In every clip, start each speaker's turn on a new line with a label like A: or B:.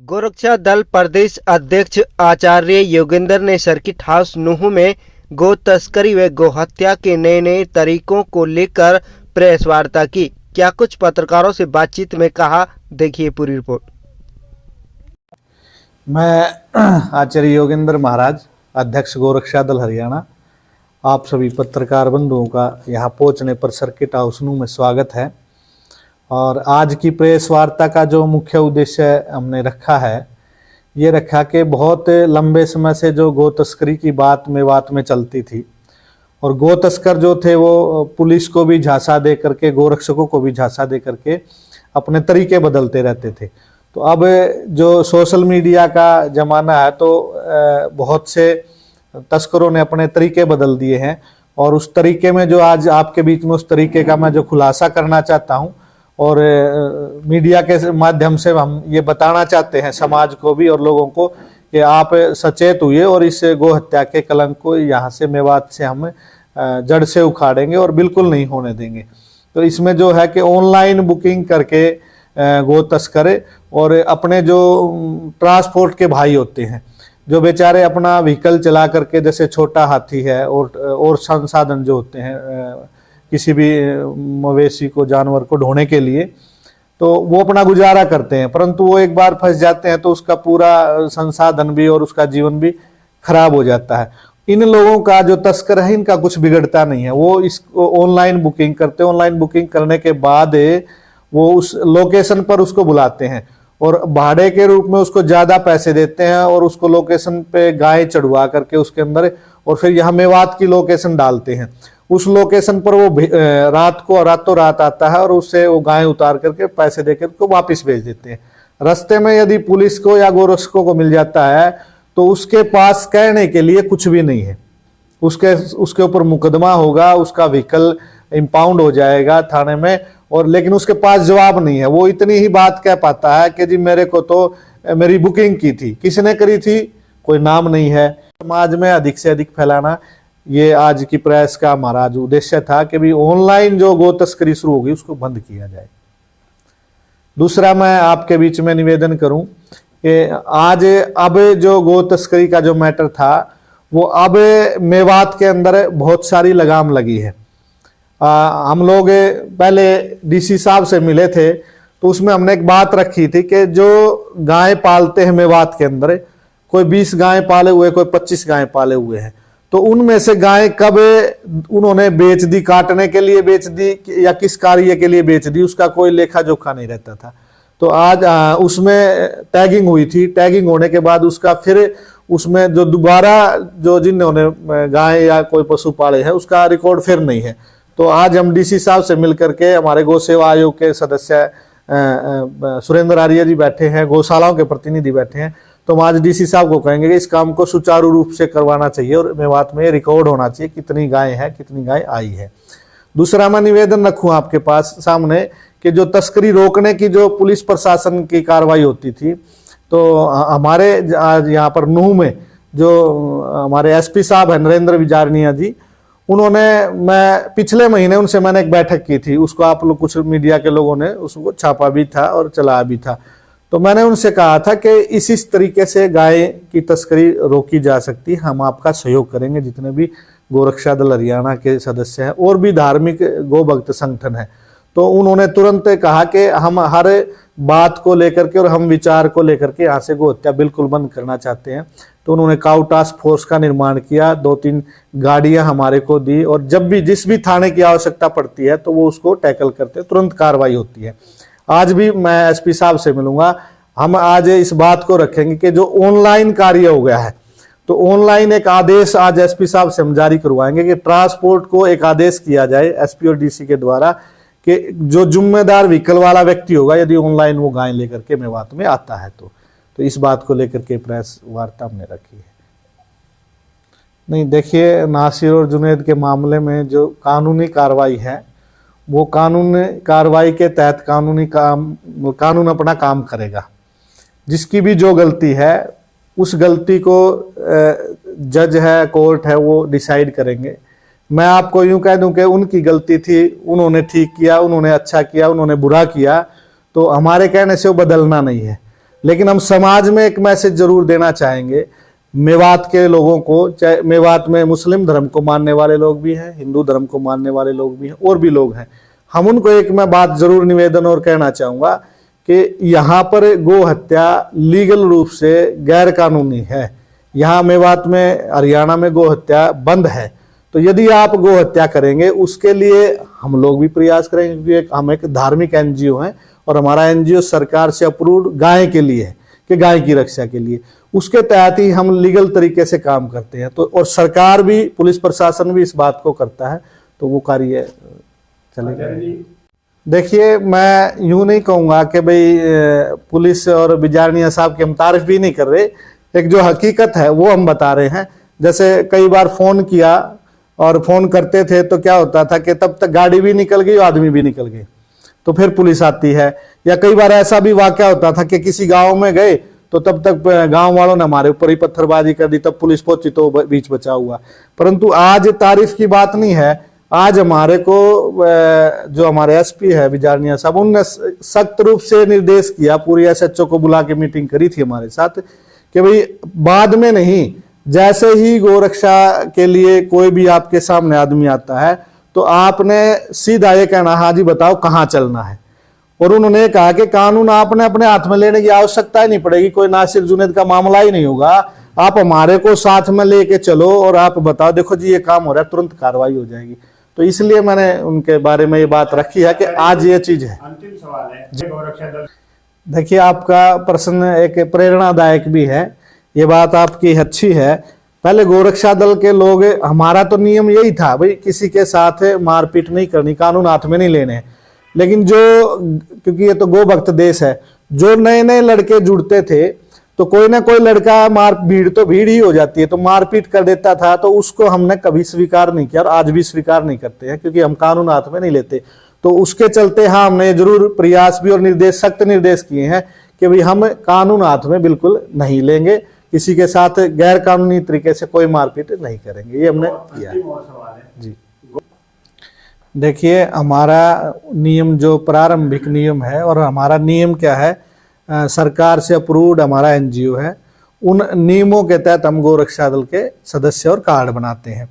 A: गोरक्षा दल प्रदेश अध्यक्ष आचार्य योगेंद्र ने सर्किट हाउस नूह में गो तस्करी व गो हत्या के नए नए तरीकों को लेकर प्रेस वार्ता की। क्या कुछ पत्रकारों से बातचीत में कहा, देखिए पूरी रिपोर्ट।
B: मैं आचार्य योगेंद्र महाराज, अध्यक्ष गोरक्षा दल हरियाणा, आप सभी पत्रकार बंधुओं का यहाँ पहुँचने पर सर्किट हाउस नूह में स्वागत है। और आज की प्रेस वार्ता का जो मुख्य उद्देश्य हमने रखा है, ये रखा कि बहुत लंबे समय से जो गो तस्करी की बात में चलती थी और गो तस्कर जो थे वो पुलिस को भी झांसा दे करके, गोरक्षकों को भी झांसा दे करके अपने तरीके बदलते रहते थे। तो अब जो सोशल मीडिया का ज़माना है तो बहुत से तस्करों ने अपने तरीके बदल दिए हैं और उस तरीके में जो आज आपके बीच में उस तरीके का मैं जो खुलासा करना चाहता हूँ और मीडिया के माध्यम से हम ये बताना चाहते हैं समाज को भी और लोगों को कि आप सचेत हुए और इस गो हत्या के कलंक को यहाँ से मेवात से हम जड़ से उखाड़ेंगे और बिल्कुल नहीं होने देंगे। तो इसमें जो है कि ऑनलाइन बुकिंग करके गो तस्करे और अपने जो ट्रांसपोर्ट के भाई होते हैं, जो बेचारे अपना व्हीकल चला करके, जैसे छोटा हाथी है और संसाधन जो होते हैं किसी भी मवेशी को, जानवर को ढोने के लिए, तो वो अपना गुजारा करते हैं, परंतु वो एक बार फंस जाते हैं तो उसका पूरा संसाधन भी और उसका जीवन भी खराब हो जाता है। इन लोगों का जो तस्कर है, इनका कुछ बिगड़ता नहीं है। वो इसको ऑनलाइन बुकिंग करते हैं, ऑनलाइन बुकिंग करने के बाद वो उस लोकेशन पर उसको बुलाते हैं और भाड़े के रूप में उसको ज़्यादा पैसे देते हैं और उसको लोकेशन पे गाय चढ़वा करके उसके अंदर, और फिर यहाँ मेवात की लोकेशन डालते हैं। उस लोकेशन पर वो रात को रातों रात आता है और उससे वो गाय उतार करके पैसे देकर उसको वापस भेज देते हैं। रास्ते में यदि पुलिस को या गोरक्षकों को मिल जाता है तो उसके पास कहने के लिए कुछ भी नहीं है। उसके ऊपर मुकदमा होगा, उसका व्हीकल इम्पाउंड हो जाएगा थाने में, और लेकिन उसके पास जवाब नहीं है। वो इतनी ही बात कह पाता है कि जी मेरे को तो मेरी बुकिंग की थी, किसने करी थी, कोई नाम नहीं है। समाज में अधिक से अधिक फैलाना, ये आज की प्रेस का हमारा उद्देश्य था कि भी ऑनलाइन जो गो तस्करी शुरू होगी उसको बंद किया जाए। दूसरा, मैं आपके बीच में निवेदन करूं कि अब जो गो तस्करी का जो मैटर था वो अब मेवात के अंदर बहुत सारी लगाम लगी है। हम लोग पहले डीसी साहब से मिले थे तो उसमें हमने एक बात रखी थी कि जो गाय पालते हैं मेवात के अंदर, कोई 20 गाय पाले हुए, कोई 25 गाय पाले हुए हैं, तो उनमें से गाय कब उन्होंने बेच दी, काटने के लिए बेच दी या किस कार्य के लिए बेच दी, उसका कोई लेखा जोखा नहीं रहता था। तो आज उसमें टैगिंग हुई थी। टैगिंग होने के बाद उसका फिर उसमें जो दोबारा जो जिन्होंने गाय या कोई पशु पाले हैं उसका रिकॉर्ड फिर नहीं है। तो आज हम डीसी साहब से मिलकर के, हमारे गौ सेवा आयोग के सदस्य सुरेंद्र आर्य जी बैठे हैं, गौशालाओं के प्रतिनिधि बैठे हैं, तो हम आज डीसी साहब को कहेंगे कि इस काम को सुचारू रूप से करवाना चाहिए और मेवात में रिकॉर्ड होना चाहिए कितनी गाय है, कितनी गाय आई है। दूसरा, मैं निवेदन रखूं आपके पास सामने कि जो तस्करी रोकने की जो पुलिस प्रशासन की कार्रवाई होती थी, तो हमारे आज यहाँ पर नूह में जो हमारे एसपी साहब हैं नरेंद्र विजारनिया जी, मैं पिछले महीने उनसे मैंने एक बैठक की थी, उसको आप लोग कुछ मीडिया के लोगों ने उसको छापा भी था और चलाया भी था। तो मैंने उनसे कहा था कि इस तरीके से गाय की तस्करी रोकी जा सकती है। हम आपका सहयोग करेंगे, जितने भी गोरक्षा दल हरियाणा के सदस्य हैं और भी धार्मिक गो भक्त संगठन है। तो उन्होंने तुरंत कहा कि हम हर बात को लेकर के और हम विचार को लेकर के यहाँ से गो हत्या बिल्कुल बंद करना चाहते हैं। तो उन्होंने काउ टास्क फोर्स का निर्माण किया, 2-3 गाड़ियां हमारे को दी और जब भी जिस भी थाने की आवश्यकता पड़ती है तो वो उसको टैकल करते हैं, तुरंत कार्रवाई होती है। आज भी मैं एसपी साहब से मिलूंगा, हम आज इस बात को रखेंगे कि जो ऑनलाइन कार्य हो गया है, तो ऑनलाइन एक आदेश आज एसपी साहब से हम जारी करवाएंगे कि ट्रांसपोर्ट को एक आदेश किया जाए एसपी और डीसी के द्वारा कि जो जिम्मेदार व्हीकल वाला व्यक्ति होगा, यदि ऑनलाइन वो गाय लेकर के मेवात में आता है तो इस बात को लेकर के प्रेस वार्ता हमने रखी है। नहीं, देखिए, नासिर और जुनैद के मामले में जो कानूनी कार्रवाई है वो कानूनी कार्रवाई के तहत कानून अपना काम करेगा। जिसकी भी जो गलती है उस गलती को जज है, कोर्ट है, वो डिसाइड करेंगे। मैं आपको यूं कह दूं कि उनकी गलती थी, उन्होंने ठीक किया, उन्होंने अच्छा किया, उन्होंने बुरा किया, तो हमारे कहने से वो बदलना नहीं है। लेकिन हम समाज में एक मैसेज जरूर देना चाहेंगे मेवात के लोगों को। चाहे मेवात में मुस्लिम धर्म को मानने वाले लोग भी हैं, हिंदू धर्म को मानने वाले लोग भी हैं, और भी लोग हैं। हम उनको एक मैं बात जरूर निवेदन और कहना चाहूंगा कि यहाँ पर गो हत्या लीगल रूप से गैर कानूनी है। यहाँ मेवात में, हरियाणा में गो हत्या बंद है। तो यदि आप गो हत्या करेंगे उसके लिए हम लोग भी प्रयास करेंगे, क्योंकि हम एक धार्मिक एनजीओ हैं और हमारा एनजीओ सरकार से अप्रूव्ड गाय के लिए है, कि गाय की रक्षा के लिए। उसके तहत ही हम लीगल तरीके से काम करते हैं। तो और सरकार भी, पुलिस प्रशासन भी इस बात को करता है, तो वो कार्य चलेगा। देखिए, मैं यूं नहीं कहूँगा कि भाई पुलिस और बिजारनिया साहब की हम तारीफ भी नहीं कर रहे, एक जो हकीकत है वो हम बता रहे हैं। जैसे कई बार फोन किया और फोन करते थे तो क्या होता था कि तब तक गाड़ी भी निकल गई और आदमी भी निकल गए, तो फिर पुलिस आती है। या कई बार ऐसा भी वाकया होता था कि किसी गांव में गए तो तब तक गांव वालों ने हमारे ऊपर ही पत्थरबाजी कर दी, तब पुलिस पहुंची तो बीच बचा हुआ। परंतु आज तारीफ की बात नहीं है। आज हमारे को जो हमारे एसपी है बिजारनिया साहब, उनने सख्त रूप से निर्देश किया, पूरी एसएचओ को बुला के मीटिंग करी थी हमारे साथ, कि भाई बाद में नहीं, जैसे ही गोरक्षा के लिए कोई भी आपके सामने आदमी आता है तो आपने सीधा ये कहना, हाँ जी बताओ कहाँ चलना है। और उन्होंने कहा कि कानून आपने अपने हाथ में लेने की आवश्यकता ही नहीं पड़ेगी, कोई नासिर जुनैद का मामला ही नहीं होगा, आप हमारे को साथ में लेके चलो और आप बताओ, देखो जी ये काम हो रहा है, तुरंत कार्रवाई हो जाएगी। तो इसलिए मैंने उनके बारे में ये बात रखी है कि आज ये चीज है।
C: अंतिम सवाल है, गोरक्षा दल,
B: देखिए आपका प्रश्न एक प्रेरणादायक भी है, ये बात आपकी अच्छी है। पहले गोरक्षा दल के लोग, हमारा तो नियम यही था भाई किसी के साथ मारपीट नहीं करनी, कानून हाथ में नहीं लेने। लेकिन जो, क्योंकि ये तो गो भक्त देश है, जो नए नए लड़के जुड़ते थे तो कोई ना कोई लड़का भीड़ तो भीड़ ही हो जाती है, तो मारपीट कर देता था, तो उसको हमने कभी स्वीकार नहीं किया और आज भी स्वीकार नहीं करते हैं, क्योंकि हम कानून हाथ में नहीं लेते। तो उसके चलते हाँ, हमने जरूर प्रयास भी और निर्देश, सख्त निर्देश किए हैं कि भाई हम कानून हाथ में बिल्कुल नहीं लेंगे, किसी के साथ गैर कानूनी तरीके से कोई मारपीट नहीं करेंगे, ये हमने किया है। जी देखिए, हमारा नियम जो प्रारंभिक नियम है, और हमारा नियम क्या है, सरकार से अप्रूव्ड हमारा एनजीओ है, उन नियमों के तहत हम गोरक्षा दल के सदस्य और कार्ड बनाते हैं।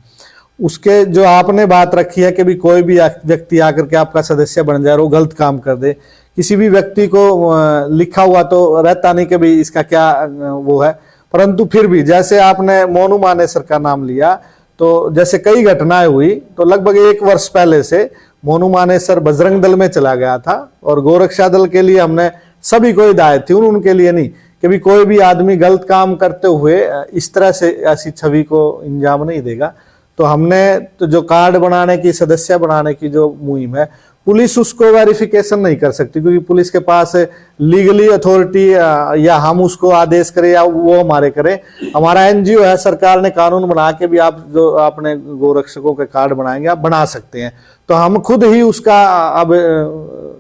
B: उसके जो आपने बात रखी है कि भी कोई भी व्यक्ति आकर के आपका सदस्य बन जाए और वो गलत काम कर दे, किसी भी व्यक्ति को लिखा हुआ तो रहता नहीं कि भी इसका क्या वो है, परंतु फिर भी जैसे आपने मोनू मानेसर का नाम लिया, तो जैसे कई घटनाएं हुई, तो लगभग 1 वर्ष पहले से मोनू मानेसर बजरंग दल में चला गया था, और गोरक्षा दल के लिए हमने सभी को हिदायत थी, उनके लिए नहीं, कि भी कोई भी आदमी गलत काम करते हुए इस तरह से ऐसी छवि को इंजाम नहीं देगा। तो हमने तो जो कार्ड बनाने की, सदस्य बनाने की जो मुहिम है, पुलिस उसको वेरिफिकेशन नहीं कर सकती, क्योंकि पुलिस के पास लीगली अथॉरिटी या हम उसको आदेश करें या वो हमारे करें। हमारा एनजीओ है, सरकार ने कानून बना के भी आप जो आपने गोरक्षकों के कार्ड बनाएंगे आप बना सकते हैं। तो हम खुद ही उसका अब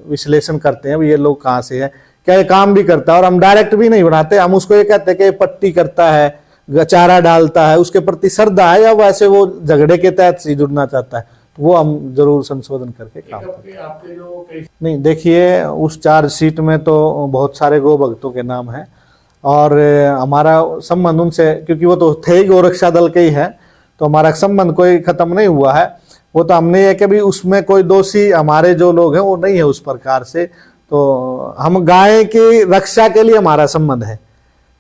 B: विश्लेषण करते हैं, ये लोग कहाँ से है, क्या ये काम भी करता है, और हम डायरेक्ट भी नहीं बनाते। हम उसको ये कहते हैं कि पट्टी करता है, चारा डालता है, उसके प्रति श्रद्धा है, या वैसे वो झगड़े के तहत से जुड़ना चाहता है, तो वो हम जरूर संशोधन करके काम करते हैं। नहीं, देखिए उस चार्जशीट में तो बहुत सारे गो भक्तों के नाम हैं, और हमारा संबंध उनसे, क्योंकि वो तो थे ही गोरक्षा दल के ही हैं, तो हमारा संबंध कोई खत्म नहीं हुआ है। वो तो हमने ये कि भी उसमें कोई दोषी हमारे जो लोग हैं वो नहीं है उस प्रकार से। तो हम गाय की रक्षा के लिए हमारा संबंध है,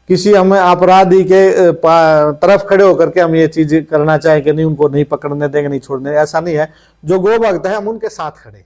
B: किसी हमें अपराधी के तरफ खड़े होकर के हम ये चीज करना चाहें कि नहीं उनको नहीं पकड़ने देंगे, नहीं छोड़ने, ऐसा नहीं है। जो गो भक्त है हम उनके साथ खड़े हैं।